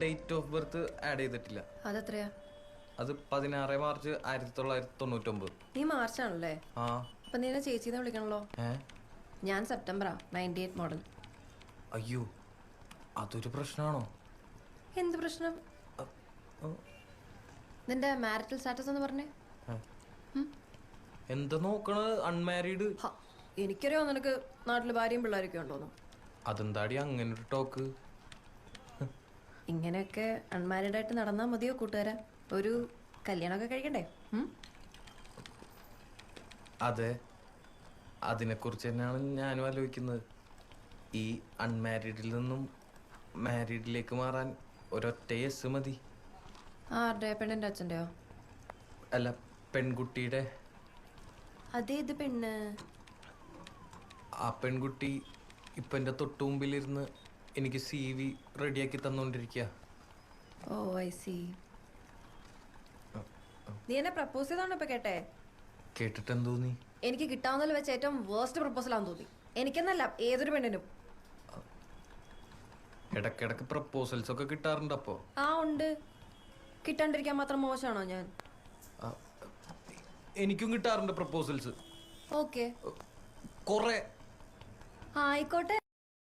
Date of birth add ചെയ്തിട്ടില്ല. അതെത്രയാ? അത് 16 March 1999. നീ മാർച്ചാണല്ലേ? ആ. അപ്പൊ നീ എന്നെ ചേച്ചിന്ന് വിളിക്കണല്ലോ. ഞാൻ സെപ്റ്റംബറാ, 98 മോഡൽ. അയ്യോ, അതൊരു പ്രശ്നമാണോ? എന്ത് പ്രശ്നം? നിന്റെ മാരിറ്റൽ സ്റ്റാറ്റസ് എന്ന് പറഞ്ഞേ. എന്താ നോക്കണത്? അൺമാരീഡ്. എനിക്കറിയോ നിനക്ക് നാട്ടില് ഭാര്യയും പിള്ളേരൊക്കെ ഉണ്ടോന്നു. അതെന്താടി അങ്ങനെ ഒരു ടോക്ക്? ഇങ്ങനെയൊക്കെ അൺമാരീഡ് ആയിട്ട് നടന്നാ മതിയോ കൂട്ടുകാരാ? ഒരു കല്യാണമൊക്കെ കഴിക്കണ്ടേ? അതെ, അതിനെക്കുറിച്ച് തന്നെയാണ് ഞാനും ആലോചിക്കുന്നത്. ഈ അൺമാരീഡിൽ നിന്നും മാരീഡിലേക്ക് മാറാൻ ഒരൊറ്റ യെസ് മതി. ആരുടെ? പെണ്ണിന്റെ അച്ഛൻ്റെയോ? അല്ല, പെൺകുട്ടിയുടെ. അതേത് പെണ്ണ്? ആ പെൺകുട്ടി ഇപ്പം എൻ്റെ തൊട്ടു മുമ്പിലിരുന്ന് എനിക്ക് CV റെഡിയാക്കി തന്നുകൊണ്ടിരിക്കുക. ഓ, ഐ സി. നീ എന്നെ പ്രപ്പോസ് ചെയ്താണോ ഇപ്പൊ കേട്ടെ? കേട്ടിട്ട് എന്ത് തോന്നി? എനിക്ക് കിട്ടാവുന്നതിൽ വെച്ച് ഏറ്റവും വേർസ്റ്റ് പ്രപ്പോസലാന്ന് തോന്നി. എനിക്കെന്നല്ല, ഏതൊരു പെണ്ണിനും. ഇടക്കിടക്ക് പ്രപ്പോസൽസ് ഒക്കെ കിട്ടാറുണ്ട്. അപ്പോ ആ ഉണ്ട്. കിട്ടാണ്ടിരിക്കാൻ മാത്രം മോശമാണോ ഞാൻ? എനിക്കും കിട്ടാറുണ്ട് പ്രപ്പോസൽസ്. ഓക്കെ, കൊറേ. ആയിക്കോട്ടെ.